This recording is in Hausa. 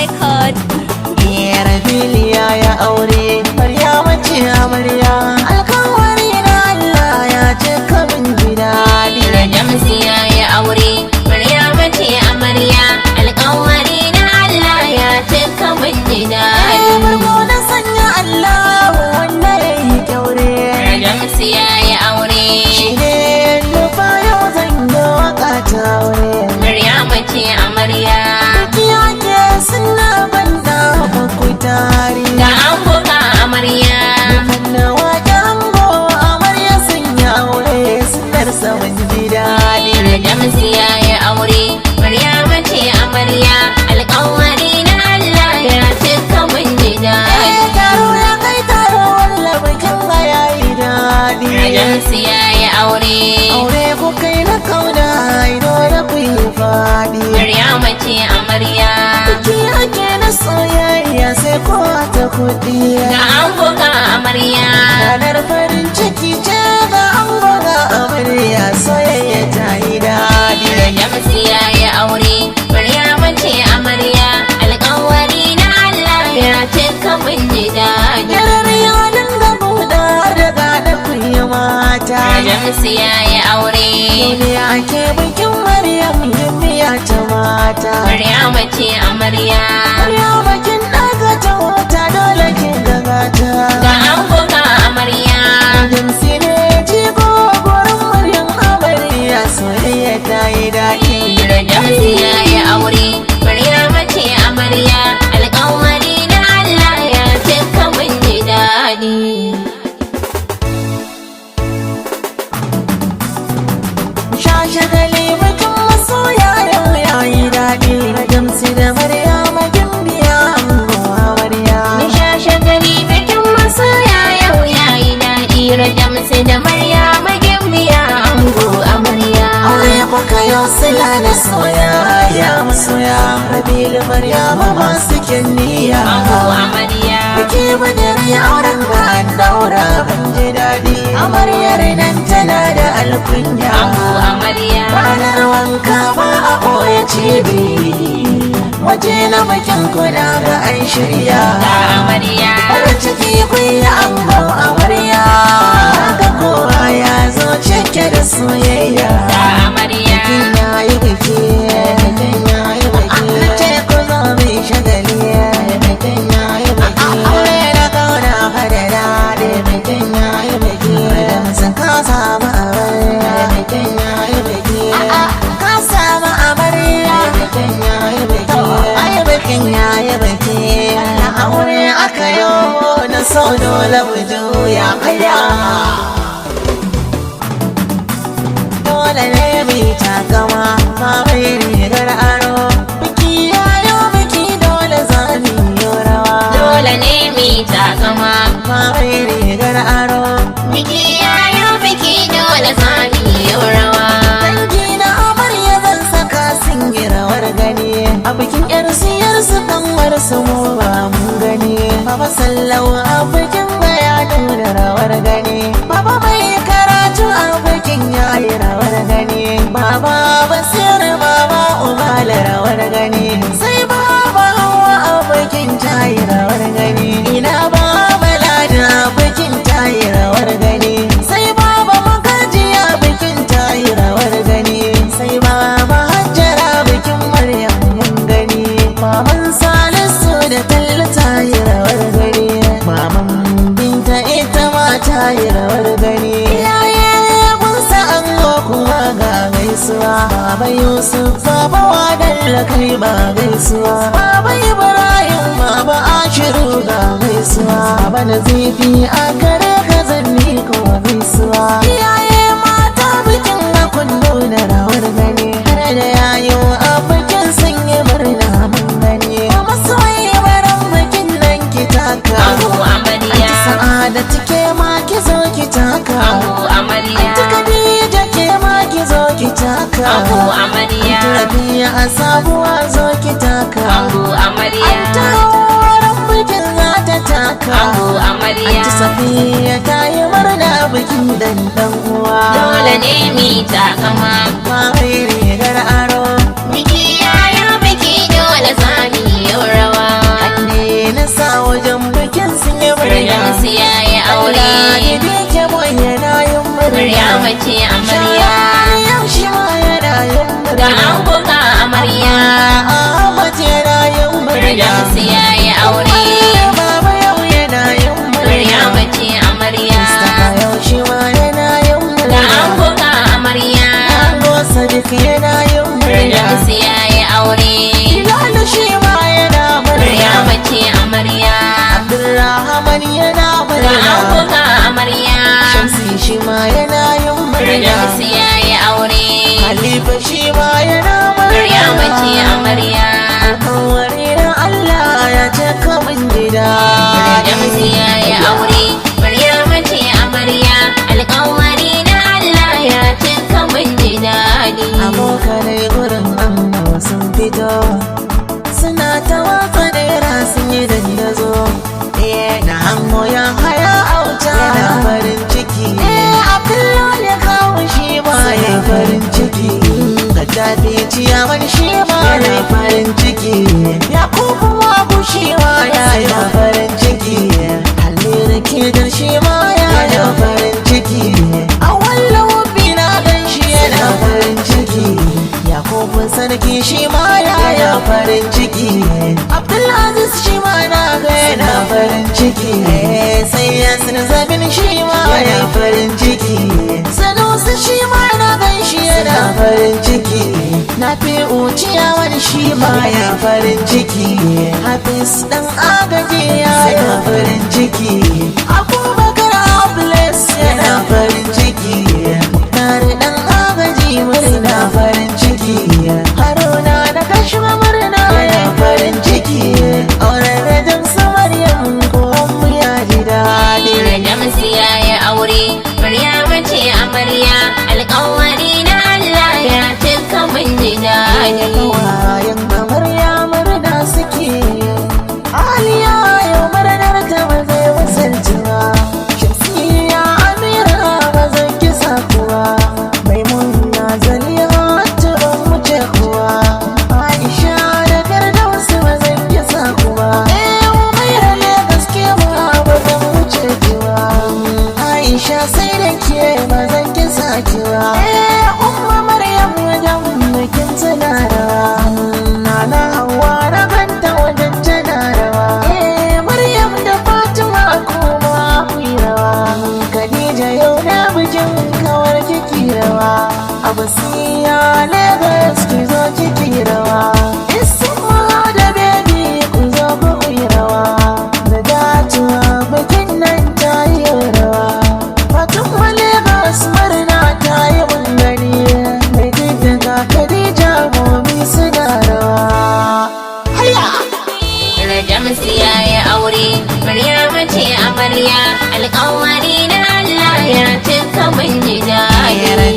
record. Rabi'u ya aure Maryama ce amarya, alkawari na Allah ya cika min gida. Shamsu ya yi aure, Maryama ce amarya, alkawari na Allah ya cika min gida. Barko na sanya Allah wanda ya yi kyaure. Shamsu ya yi aure, Shi ne nufa yau zan yi waka ta aure. Maryama ce amarya, Kiya ke suna banda bakwai tari. ga ango ga amarya. Na wake ango amarya sun yi aure sunar saman gida. Shamsu ya yi aure, Maryama ce amarya, alkawari na Allah ya cika min gida. Taro ya kai taro walla bikin ga yayi daɗi. Shamsu ya yi aure, Aure ku kai na kauna ido da ku yi faɗi. Maryama ce amarya, Biki ake na soyayya sai kowa ta kuɗi. ga ango ga amarya. Ranar farin ciki ce ga ango ga amarya soyayya ta yi daɗi. Shamsu ya yi aure, Maryama ce amarya, alkawari na Allah ya cika min gida. Yarar yanin ga buɗa da gaɗa ku yi mata. Shamsu ya yi aure, Ne ake bikin Maryam himmiya ta mata. Maryama ce amarya, Maryam bakin ɗaga ta wata dole kin daga ta. ga ango ga amarya. Jamsi ne jigo gurin Maryam amarya soyayya ta yi daɗi. Shamsu ya yi aure, Maryama ce amarya, alkawari na Allah ya cika min gida. Shashagali bikin masoya yau ya yi daɗi. Jamsi da Maryam gimbiya ango amarya. Shagali bikin masoya yau ya yi daɗi. Shamsu da Maryama gimbiya ango amarya. Aure kuka yau sila na soyayya masoya. Rabi'u Maryama masu kyanniya. Ango amarya, Biki badari auren ga an daura ban ji daɗi. Amaryar nan tana da alkunya. ango amarya. Ranar wanka ba a ɓoye cibi. Waje na bikin kuna ga an shirya. Ga amarya, Farin ciki kun yi angon amarya. Ga kowa ya zo cike da soyayya. ga amarya. Bikin ya yi biki, bikin ya yi biki. Na ce ku zo mai shagali, bikin ya yi biki. Aure na kauna fada daɗi, bikin ya yi biki. Da musun ka samu amarya, bikin ya yi biki. Ka samu amarya, bikin ya yi biki. Ai bikin ya yi biki. Na aure aka yo na so dole mu juya kaya. Dole ne mai takama ma mai rigar aro. Biki yayo biki dole za mu yi rawa. Dole ne mi takama, Ma mai rigar aro. biki yayo biki dole za mu yi rawa. Dangi na amarya zan saka sun yi rawar gani. A bikin yar siyarsu kanwar su mu ba mun gani. Baba sallau a bikin bayanin da rawar gani. Baba mai karatu a bikin yayi rawar gani. Baba basir baba umal rawar gani. Sai baba hawa a bikin tayi rawar gani. Ina baba lada a bikin tayi rawar gani. Sai baba magaji a bikin tayi rawar gani. Sai baba hajjara bikin maryam mun gani. Maman salisu da talla tayi rawar gani. Maman binta ita ma tayi rawar gani. Iyaye kunsa an kuma ga gaisuwa. Baba Yusuf baba wadalla kai ba gaisuwa. Baba Ibrahim baba Ashiru ga gaisuwa. Baba Nazifi a gare ka zanni ko gaisuwa. Iyaye mata bikin na kundo na rawar gani. Har da yayo a bikin sun yi murna mun gani. Masoyi baran bikin nan ki taka. Ango amarya, Sa'ada take ma ki zo ki taka. ango amarya, Ta Khadija ke ma ki zo ki taka. ango amarya, Rabi'a a sabuwa zo ki taka. ango amarya, Ta wurin bikin za ta taka. ango amarya. Ta Safiya ta yi murna bikin dan uwa. Dole ne mi takama, Ma mai rigar aro. biki yayo biki dole za mu yi rawa. ce amarya. Yau shi ma yana yin Ga murna. ango ga amarya. Ahmad yana yin murna. Firdausi ya yi aure. Baba yau yana yin murna. Maryama ce amarya. Mustapha yau shi ma yana yin Ga murna. ango ga amarya. Ango Sadiq yana yin murna. Firdausi ya yi aure. Bilalu shi ma yana murna. Maryama ce amarya. Abdulrahman yana Ga ango murna. ga amarya. Shamsi shi ma yana yin murna. Firdausi ya yi aure. Halifa shi ma yana Maryama ce murna. amarya. Alkawari na Allah ya cika min gida. Firdausi ya yi aure. Maryama ce amarya. Alƙawari na Allah ya cika mun ji daɗi. Abokanai gurin amma sun fito, suna ta watsa naira sun yi dandazo. Na hango ya haya auta yana farin ciki. Abdullahi kawo shi ma ya farin ciki. Da tafi ciyaman shi ma ya farin ciki. Yakubu wabu shi ma ya yi farin ciki. Halliru kedar shi ma ya yi farin ciki. A wallo bina gan shi yana farin ciki. Yakubu sarki shi ma ya yi farin ciki. Abdulaziz shi ma na ga yana farin ciki. Sai Yasir Zabin shi ma ya farin ciki. Sanusi shi ma na gan shi yana farin ciki. Na fi uciyawan shi ma ya farin ciki. Hafiz dan agaji ya yi farin ciki. Abubakar Ables yana farin ciki. Tare dan agaji murna farin ciki. Haruna da kashma murna ya farin ciki. Auren rajin su Maryam ko mu ya ji daɗi. Firdausi ya yi aure. Maryama ce amarya. Alƙawari na Allah ya cika mun ji daɗi. Kawayen amarya murna suke. Aliya yau murnar ta ba zai wasanci ba. Shamsiyya Amira ba zan kisa kuwa. Maimuna Zaliha ta ban wuce kuwa. Aisha da Firdausi ba zan kisa kuwa. Umaira ne gaske ba zan wuce kuwa. Aisha sai da ke ba zan kisa kiwa. Umma Maryam wajen bikin tana rawa. Nana Hauwa na ganta wajen tana rawa. Maryam da Fatima kuma ku yi rawa. Khadija yau na bikin kawar kiki rawa. Abasiya Lagos ki zo kiki rawa. Isma da baby ku zo ku yi rawa. Da datuwa bikin nan ta yi rawa. Fatima Lagos murna ta yi mun gani. Mai daga Khadija momi suna rawa. Haya! Firdausi ya yi aure. Maryama ce amarya. Alƙawari na Allah ya cika mun ji daɗi. Yara